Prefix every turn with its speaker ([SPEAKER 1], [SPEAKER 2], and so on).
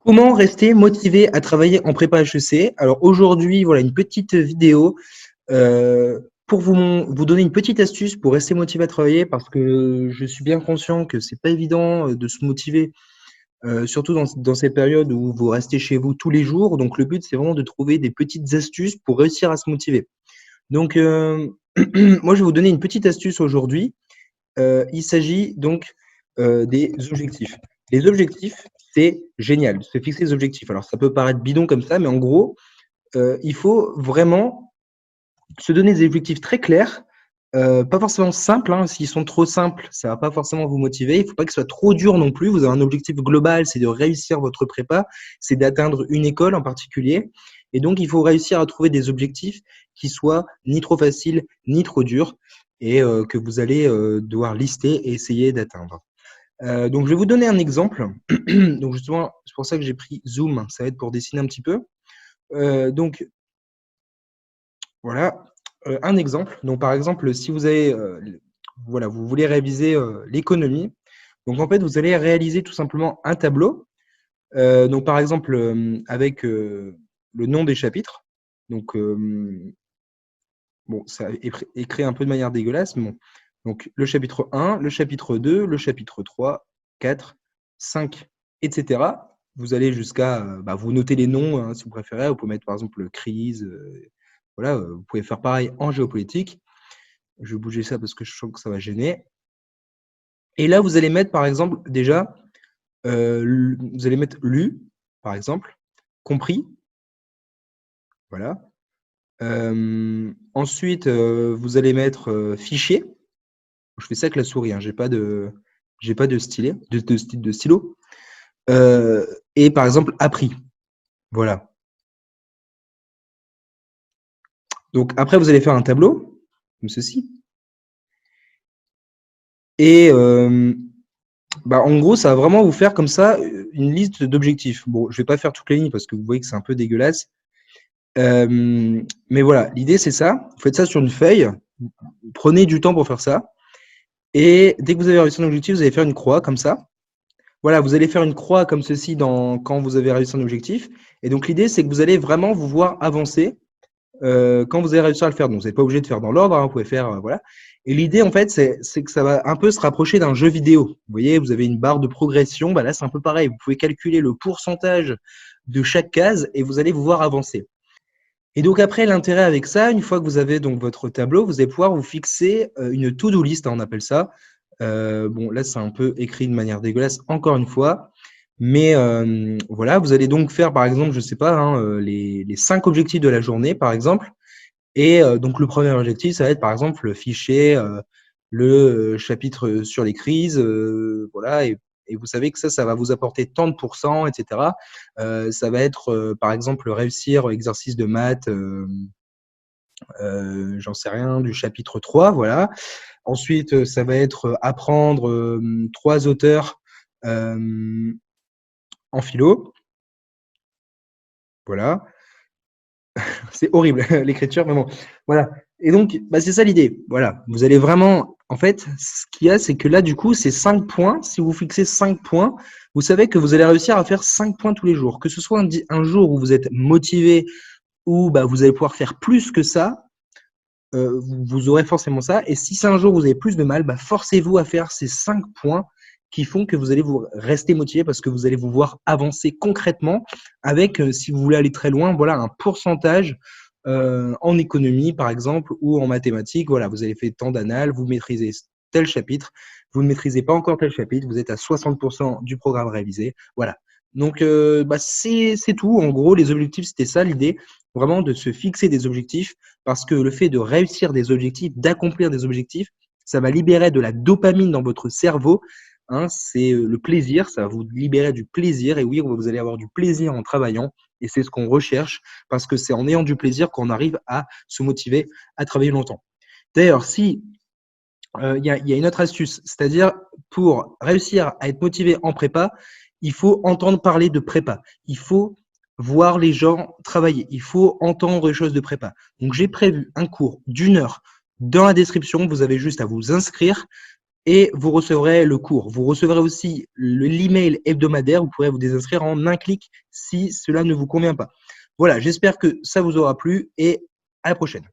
[SPEAKER 1] Comment rester motivé à travailler en prépa HEC? Alors aujourd'hui, voilà une petite vidéo pour vous donner une petite astuce pour rester motivé à travailler parce que je suis bien conscient que c'est pas évident de se motiver, surtout dans ces périodes où vous restez chez vous tous les jours. Donc le but, c'est vraiment de trouver des petites astuces pour réussir à se motiver. Donc moi, je vais vous donner une petite astuce aujourd'hui. Il s'agit donc des objectifs. Les objectifs, c'est génial, se fixer des objectifs. Alors, ça peut paraître bidon comme ça, mais en gros, il faut vraiment se donner des objectifs très clairs, pas forcément simples. Hein. S'ils sont trop simples, ça va pas forcément vous motiver. Il faut pas que ce soit trop dur non plus. Vous avez un objectif global, c'est de réussir votre prépa, c'est d'atteindre une école en particulier. Et donc, il faut réussir à trouver des objectifs qui soient ni trop faciles, ni trop durs, et que vous allez devoir lister et essayer d'atteindre. Donc, je vais vous donner un exemple. Donc, justement, c'est pour ça que j'ai pris Zoom. Ça va être pour dessiner un petit peu. Donc, voilà, un exemple. Donc, par exemple, si vous avez, voilà, vous voulez réviser l'économie, donc en fait, vous allez réaliser tout simplement un tableau. Donc, par exemple, avec le nom des chapitres. Donc, bon, ça est écrit un peu de manière dégueulasse, mais bon. Donc, le chapitre 1, le chapitre 2, le chapitre 3, 4, 5, etc. Vous allez jusqu'à, vous notez les noms hein, si vous préférez. Vous pouvez mettre par exemple crise. Voilà, vous pouvez faire pareil en géopolitique. Je vais bouger ça parce que je sens que ça va gêner. Et là, vous allez mettre par exemple déjà, vous allez mettre lu, par exemple, compris. Voilà. Ensuite, vous allez mettre fichier. Je fais ça avec la souris, hein, j'ai pas de stylet, de stylo. Et par exemple, appris. Voilà. Donc après, vous allez faire un tableau, comme ceci. Et en gros, ça va vraiment vous faire comme ça une liste d'objectifs. Bon, je vais pas faire toutes les lignes parce que vous voyez que c'est un peu dégueulasse. Mais voilà, l'idée c'est ça. Vous faites ça sur une feuille. Prenez du temps pour faire ça. Et dès que vous avez réussi un objectif, vous allez faire une croix comme ça. Voilà, vous allez faire une croix comme ceci quand vous avez réussi un objectif. Et donc l'idée, c'est que vous allez vraiment vous voir avancer quand vous allez réussir à le faire. Donc vous n'êtes pas obligé de faire dans l'ordre, hein, vous pouvez faire voilà. Et l'idée, en fait, c'est que ça va un peu se rapprocher d'un jeu vidéo. Vous voyez, vous avez une barre de progression. Là, c'est un peu pareil. Vous pouvez calculer le pourcentage de chaque case et vous allez vous voir avancer. Et donc après, l'intérêt avec ça, une fois que vous avez donc votre tableau, vous allez pouvoir vous fixer une to-do list, hein, on appelle ça. Bon, là, c'est un peu écrit de manière dégueulasse, encore une fois. Mais voilà, vous allez donc faire, par exemple, je ne sais pas, hein, les 5 objectifs de la journée, par exemple. Et donc, le premier objectif, ça va être, par exemple, le fichier, le chapitre sur les crises, voilà, et vous savez que ça va vous apporter tant de pourcents, etc. Ça va être, par exemple, réussir exercice de maths, j'en sais rien, du chapitre 3, voilà. Ensuite, ça va être apprendre 3 auteurs en philo. Voilà. C'est horrible, l'écriture, mais bon. Voilà. Et donc, c'est ça l'idée. Voilà. Vous allez vraiment. En fait, ce qu'il y a, c'est que là, du coup, c'est 5 points. Si vous fixez 5 points, vous savez que vous allez réussir à faire 5 points tous les jours. Que ce soit un jour où vous êtes motivé, où vous allez pouvoir faire plus que ça, vous aurez forcément ça. Et si c'est un jour où vous avez plus de mal, forcez-vous à faire ces 5 points qui font que vous allez vous rester motivé parce que vous allez vous voir avancer concrètement avec, si vous voulez aller très loin, voilà un pourcentage en économie par exemple ou en mathématiques. Voilà, vous avez fait tant d'annales, vous maîtrisez tel chapitre, vous ne maîtrisez pas encore tel chapitre, vous êtes à 60% du programme révisé. Voilà. Donc c'est tout. En gros, les objectifs, c'était ça l'idée, vraiment de se fixer des objectifs parce que le fait de réussir des objectifs, d'accomplir des objectifs, ça va libérer de la dopamine dans votre cerveau. Hein, c'est le plaisir, ça va vous libérer du plaisir. Et oui, vous allez avoir du plaisir en travaillant. Et c'est ce qu'on recherche parce que c'est en ayant du plaisir qu'on arrive à se motiver à travailler longtemps. D'ailleurs, si il y a une autre astuce, c'est-à-dire pour réussir à être motivé en prépa, il faut entendre parler de prépa. Il faut voir les gens travailler. Il faut entendre les choses de prépa. Donc, j'ai prévu un cours d'1 heure dans la description. Vous avez juste à vous inscrire. et vous recevrez le cours. Vous recevrez aussi l'email hebdomadaire. Vous pourrez vous désinscrire en un clic si cela ne vous convient pas. Voilà, j'espère que ça vous aura plu et à la prochaine.